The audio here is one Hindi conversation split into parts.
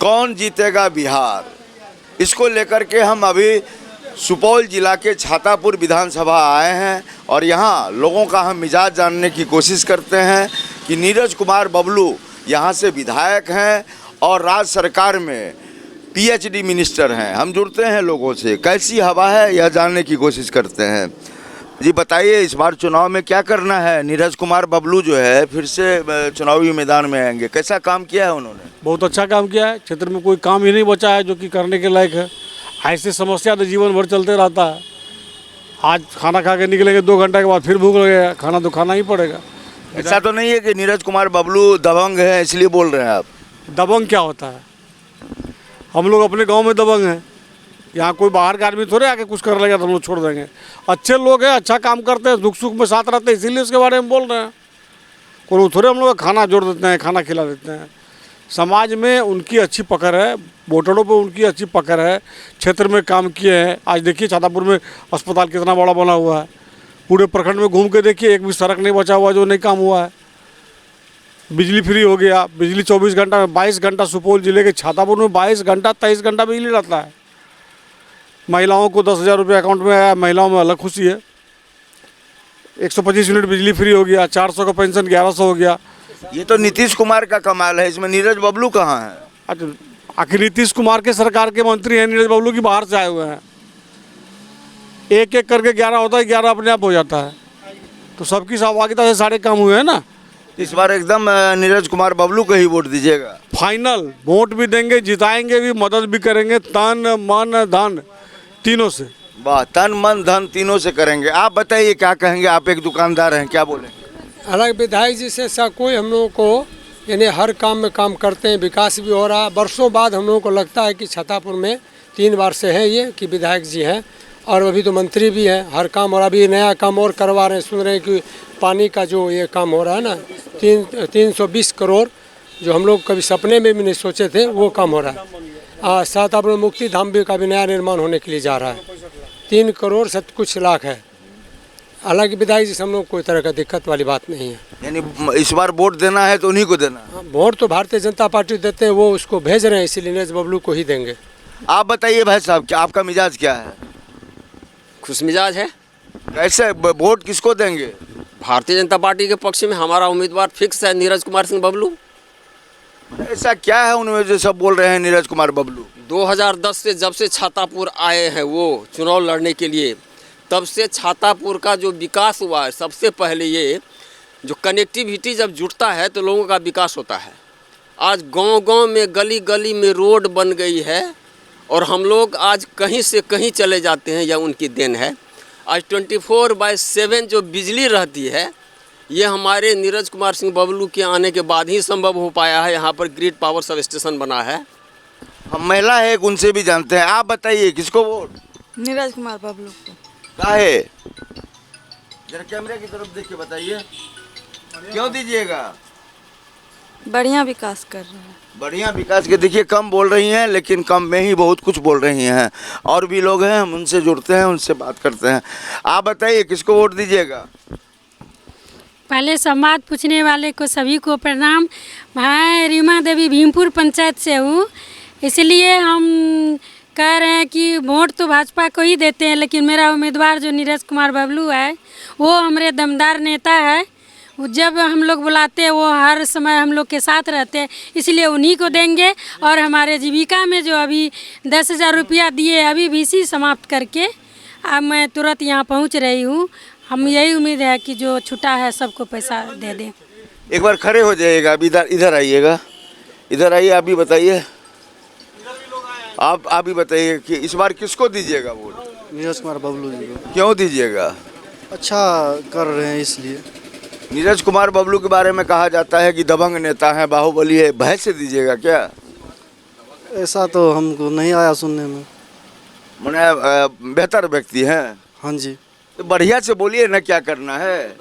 कौन जीतेगा बिहार, इसको लेकर के हम अभी सुपौल जिला के छातापुर विधानसभा आए हैं और यहाँ लोगों का हम मिजाज जानने की कोशिश करते हैं कि नीरज कुमार बबलू यहाँ से विधायक हैं और राज्य सरकार में पीएचडी मिनिस्टर हैं। हम जुड़ते हैं लोगों से, कैसी हवा है यह जानने की कोशिश करते हैं। जी बताइए, इस बार चुनाव में क्या करना है? नीरज कुमार बबलू जो है फिर से चुनावी मैदान में आएंगे, कैसा काम किया है उन्होंने? बहुत अच्छा काम किया है। क्षेत्र में कोई काम ही नहीं बचा है जो कि करने के लायक है। ऐसी समस्या तो जीवन भर चलते रहता है। आज खाना खा के निकलेंगे, 2 घंटे के बाद फिर भूख लगेगा, खाना तो खाना ही पड़ेगा। ऐसा तो नहीं है कि नीरज कुमार बबलू दबंग है इसलिए बोल रहे हैं आप? दबंग क्या होता है? हम लोग अपने गांव में दबंग हैं। यहाँ कोई बाहर का आदमी थोड़े आके कुछ कर लेगा तो हम लोग छोड़ देंगे। अच्छे लोग हैं, अच्छा काम करते हैं, दुख सुख में साथ रहते हैं, इसीलिए उसके बारे में बोल रहे हैं। कोई थोड़े हम लोग खाना जोड़ देते हैं, खाना खिला देते हैं। समाज में उनकी अच्छी पकड़ है, वोटरों पर उनकी अच्छी पकड़ है, क्षेत्र में काम किए हैं। आज देखिए छातापुर में अस्पताल कितना बड़ा बना हुआ है। पूरे प्रखंड में घूम के देखिए, एक भी सड़क नहीं बचा हुआ जो नहीं काम हुआ है। बिजली फ्री हो गया, बिजली 24 घंटा में 22 घंटा सुपौल जिले के छातापुर में 22 घंटा 23 घंटा बिजली रहता है। महिलाओं को 10,000 रुपये अकाउंट में आया, महिलाओं में अलग खुशी है। 125 यूनिट बिजली फ्री हो गया, 400 का पेंशन 1100 हो गया। ये तो नीतीश कुमार का कमाल है, इसमें नीरज बबलू कहाँ है? अच्छा, आखिर नीतीश कुमार के सरकार के मंत्री हैं, नीरज बबलू की बाहर से आए हुए हैं। एक एक करके 11 होता है, 11 अपने आप हो जाता है। तो सबकी सहभागिता से सारे काम हुए हैं ना। इस बार एकदम नीरज कुमार बबलू को ही वोट दीजिएगा? फाइनल वोट भी देंगे, जिताएंगे भी, मदद भी करेंगे, तन मन धन तीनों से। वाह, तन मन धन तीनों से करेंगे। आप बताइए क्या कहेंगे, आप एक दुकानदार हैं, क्या बोलेंगे? हालांकि विधायक जी से ऐसा कोई हम लोगों को यानी हर काम में काम करते हैं, विकास भी हो रहा है। वर्षों बाद हम लोगों को लगता है कि छातापुर में 3 बार से हैं ये कि विधायक जी हैं और अभी तो मंत्री भी हैं। हर काम और अभी नया काम और करवा रहे हैं। सुन रहे हैं कि पानी का जो ये काम हो रहा है ना, 320 करोड़ जो हम लोग कभी सपने में भी नहीं सोचे थे वो काम हो रहा है। छातापुर में मुक्ति धाम भी का भी नया निर्माण होने के लिए जा रहा है। 3 करोड़ 7 कुछ लाख है। हालांकि विधायक जी से हम लोग कोई तरह का दिक्कत वाली बात नहीं है। यानी इस बार वोट देना है तो उन्हीं को देना है? वोट तो भारतीय जनता पार्टी देते हैं, वो उसको भेज रहे हैं, इसीलिए नीरज बबलू को ही देंगे। आप बताइए भाई साहब, क्या आपका मिजाज क्या है? खुश मिजाज है। कैसे वोट किसको देंगे? भारतीय जनता पार्टी के पक्ष में हमारा उम्मीदवार फिक्स है नीरज कुमार सिंह बबलू। ऐसा क्या है उनमें जो सब बोल रहे हैं नीरज कुमार बबलू? 2010 से जब से छातापुर आए हैं वो चुनाव लड़ने के लिए, तब से छातापुर का जो विकास हुआ है, सबसे पहले ये जो कनेक्टिविटी जब जुड़ता है तो लोगों का विकास होता है। आज गांव-गांव में गली गली में रोड बन गई है और हम लोग आज कहीं से कहीं चले जाते हैं, यह उनकी देन है। आज 24/7 जो बिजली रहती है ये हमारे नीरज कुमार सिंह बबलू के आने के बाद ही संभव हो पाया है। यहाँ पर ग्रिड पावर सब स्टेशन बना है। हम महिला है, उनसे भी जानते हैं। आप बताइए किसको वोट? नीरज कुमार बबलू को। काहे? जरा कैमरे की तरफ देख के बताइए, क्यों दीजिएगा? बढ़िया विकास कर रहे हैं। बढ़िया विकास के देखिए, कम बोल रही हैं लेकिन कम में ही बहुत कुछ बोल रही हैं। और भी लोग हैं, हम उनसे जुड़ते हैं, उनसे बात करते हैं। आप बताइए किसको वोट दीजिएगा? पहले संवाद पूछने वाले को सभी को प्रणाम। मैं रीमा देवी भीमपुर पंचायत से हूँ, इसलिए हम कह रहे हैं कि वोट तो भाजपा को ही देते हैं, लेकिन मेरा उम्मीदवार जो नीरज कुमार बबलू है वो हमारे दमदार नेता है। जब हम लोग बुलाते हैं वो हर समय हम लोग के साथ रहते हैं, इसलिए उन्हीं को देंगे। और हमारे जीविका में जो अभी 10,000 रुपया दिए, अभी बीसी समाप्त करके अब मैं तुरंत यहाँ पहुँच रही हूँ। हम यही उम्मीद है कि जो छुटा है सबको पैसा दे दें। एक बार खड़े हो जाइएगा, अभी इधर आइएगा, इधर आइए। आप भी बताइए, आप भी बताइए कि इस बार किसको दीजिएगा वोट? नीरज कुमार बबलू जी को। क्यों दीजिएगा? अच्छा कर रहे हैं इसलिए। नीरज कुमार बबलू के बारे में कहा जाता है कि दबंग नेता है, बाहुबली है, भय से दीजिएगा क्या? ऐसा तो हमको नहीं आया सुनने में। माने बेहतर व्यक्ति हैं? हाँ जी। तो बढ़िया से बोलिए ना, क्या करना है?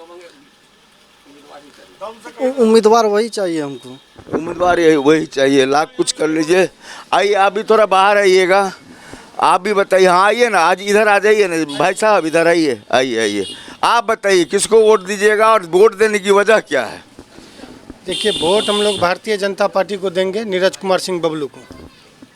उम्मीदवार वही चाहिए हमको। उम्मीदवार यही वही चाहिए, लाख कुछ कर लीजिए। आइए, आप भी थोड़ा बाहर आइएगा, आप भी बताइए। हाँ आइए ना, आज इधर आ जाइए ना भाई साहब, इधर आइए, आइए। आप बताइए किसको वोट दीजिएगा और वोट देने की वजह क्या है? देखिए, वोट हम लोग भारतीय जनता पार्टी को देंगे, नीरज कुमार सिंह बबलू को।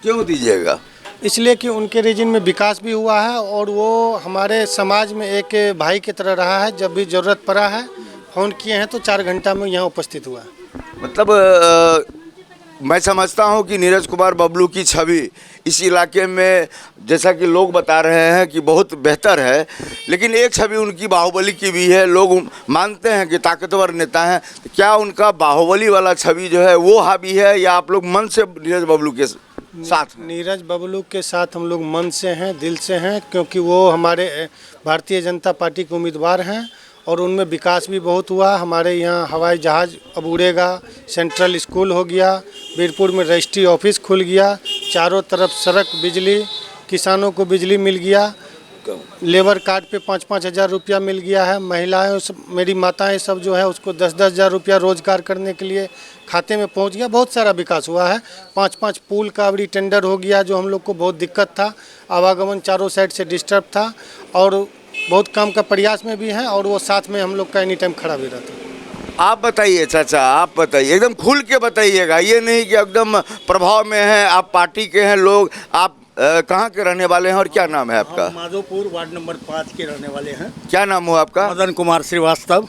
क्यों दीजिएगा? इसलिए कि उनके रीजन में विकास भी हुआ है और वो हमारे समाज में एक भाई की तरह रहा है। जब भी ज़रूरत पड़ा है फ़ोन किए हैं तो 4 घंटा में यहाँ उपस्थित हुआ। मतलब मैं समझता हूँ कि नीरज कुमार बबलू की छवि इस इलाके में, जैसा कि लोग बता रहे हैं, कि बहुत बेहतर है, लेकिन एक छवि उनकी बाहुबली की भी है। लोग मानते हैं कि ताकतवर नेता हैं। क्या उनका बाहुबली वाला छवि जो है वो हावी है, या आप लोग मन से नीरज बबलू के साथ? नीरज बबलू के साथ हम लोग मन से हैं, दिल से हैं, क्योंकि वो हमारे भारतीय जनता पार्टी के उम्मीदवार हैं और उनमें विकास भी बहुत हुआ। हमारे यहाँ हवाई जहाज़ अब उड़ेगा, सेंट्रल स्कूल हो गया, वीरपुर में रजिस्ट्री ऑफिस खुल गया, चारों तरफ सड़क, बिजली, किसानों को बिजली मिल गया, लेबर कार्ड पे 5-5 हज़ार रुपया मिल गया है। महिलाएं, मेरी माताएं सब जो है उसको 10-10 हज़ार रुपया रोजगार करने के लिए खाते में पहुंच गया। बहुत सारा विकास हुआ है। 5-5 पुल का अभी टेंडर हो गया, जो हम लोग को बहुत दिक्कत था, आवागमन चारों साइड से डिस्टर्ब था, और बहुत काम का प्रयास में भी है, और वो साथ में हम लोग का एनी टाइम खड़ा भी रहता। आप बताइए चाचा, आप बताइए, एकदम खुल के बताइएगा, ये नहीं कि एकदम प्रभाव में है। आप पार्टी के हैं लोग, आप कहाँ के रहने वाले हैं और क्या नाम है आपका? माधोपुर वार्ड नंबर 5 के रहने वाले हैं। क्या नाम हो आपका? मदन कुमार श्रीवास्तव।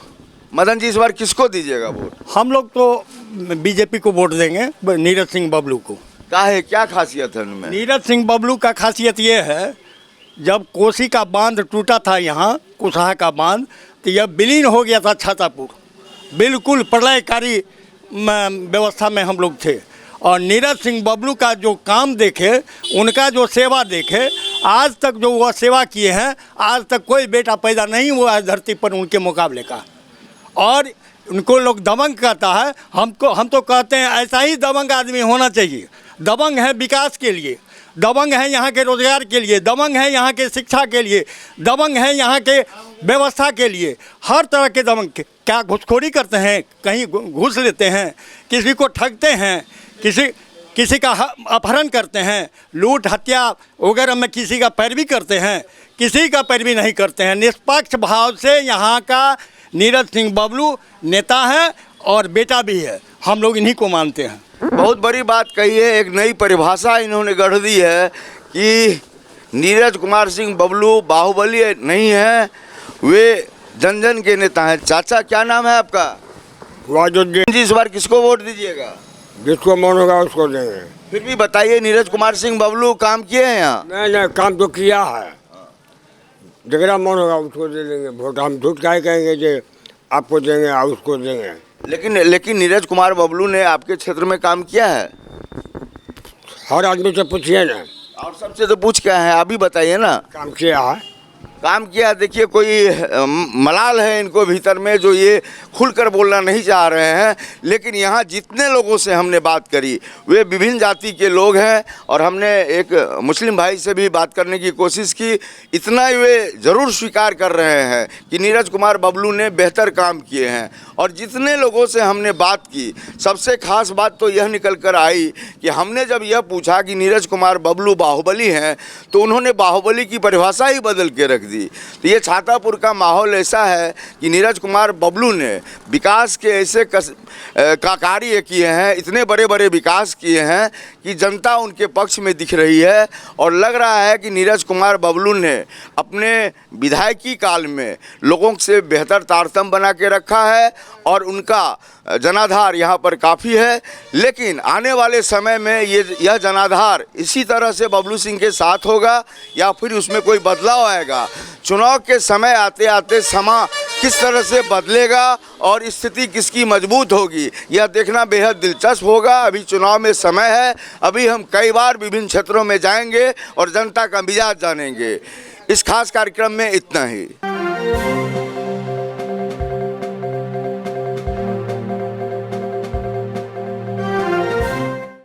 मदन जी, इस बार किसको दीजिएगा वोट? हम लोग तो बीजेपी को वोट देंगे, नीरज सिंह बबलू को। क्या खासियत है उनमें? नीरज सिंह बबलू का खासियत ये है, जब कोसी का बांध टूटा था यहाँ, कुशहा का बांध, तो यह विलीन हो गया था छातापुर। बिल्कुल प्रलयकारी व्यवस्था में हम लोग थे, और नीरज सिंह बबलू का जो काम देखे, उनका जो सेवा देखे, आज तक जो वह सेवा किए हैं, आज तक कोई बेटा पैदा नहीं हुआ है धरती पर उनके मुकाबले का। और उनको लोग दबंग कहता है, हम तो कहते हैं ऐसा ही दबंग आदमी होना चाहिए। दबंग है विकास के लिए, दबंग है यहाँ के रोजगार के लिए, दबंग है यहाँ के शिक्षा के लिए, दबंग है यहाँ के व्यवस्था के लिए, हर तरह के दबंग। क्या घुसखोरी करते हैं, कहीं घूस लेते हैं, किसी को ठगते हैं, किसी का अपहरण करते हैं, लूट हत्या वगैरह में किसी का पैरवी करते हैं, किसी का पैरवी नहीं करते हैं। निष्पक्ष भाव से यहाँ का नीरज सिंह बबलू नेता है और बेटा भी है। हम लोग इन्हीं को मानते हैं। बहुत बड़ी बात कही है, एक नई परिभाषा इन्होंने गढ़ दी है कि नीरज कुमार सिंह बबलू बाहुबली नहीं है, वे जन जन के नेता हैं। चाचा, क्या नाम है आपका? वाजुद्दीन जी, इस बार किसको वोट दीजिएगा? जिसको मन होगा उसको देंगे। फिर भी बताइए, नीरज कुमार सिंह बबलू काम किए हैं यहाँ? नहीं, काम तो किया है। जगरा मन होगा उसको दे देंगे वोट। हम झूठ क्या कहेंगे कि आपको देंगे और उसको देंगे। लेकिन नीरज कुमार बबलू ने आपके क्षेत्र में काम किया है? हर आदमी से पूछिए ना। और सबसे तो पूछ क्या है, आप भी बताइए ना। काम किया है, काम किया। देखिए, कोई मलाल है इनको भीतर में, जो ये खुलकर बोलना नहीं चाह रहे हैं। लेकिन यहाँ जितने लोगों से हमने बात करी, वे विभिन्न जाति के लोग हैं, और हमने एक मुस्लिम भाई से भी बात करने की कोशिश की। इतना वे ज़रूर स्वीकार कर रहे हैं कि नीरज कुमार बबलू ने बेहतर काम किए हैं। और जितने लोगों से हमने बात की, सबसे खास बात तो यह निकल कर आई कि हमने जब यह पूछा कि नीरज कुमार बबलू बाहुबली हैं, तो उन्होंने बाहुबली की परिभाषा ही बदल के रख दी। तो ये छातापुर का माहौल ऐसा है कि नीरज कुमार बबलू ने विकास के ऐसे कार्य किए हैं, इतने बड़े बड़े विकास किए हैं कि जनता उनके पक्ष में दिख रही है। और लग रहा है कि नीरज कुमार बबलू ने अपने विधायकी काल में लोगों से बेहतर तारतम्य बना के रखा है, और उनका जनाधार यहाँ पर काफ़ी है। लेकिन आने वाले समय में यह जनाधार इसी तरह से बबलू सिंह के साथ होगा, या फिर उसमें कोई बदलाव आएगा। चुनाव के समय आते आते समा किस तरह से बदलेगा और स्थिति किसकी मजबूत होगी, यह देखना बेहद दिलचस्प होगा। अभी चुनाव में समय है, अभी हम कई बार विभिन्न क्षेत्रों में जाएंगे और जनता का मिजाज जानेंगे। इस खास कार्यक्रम में इतना ही।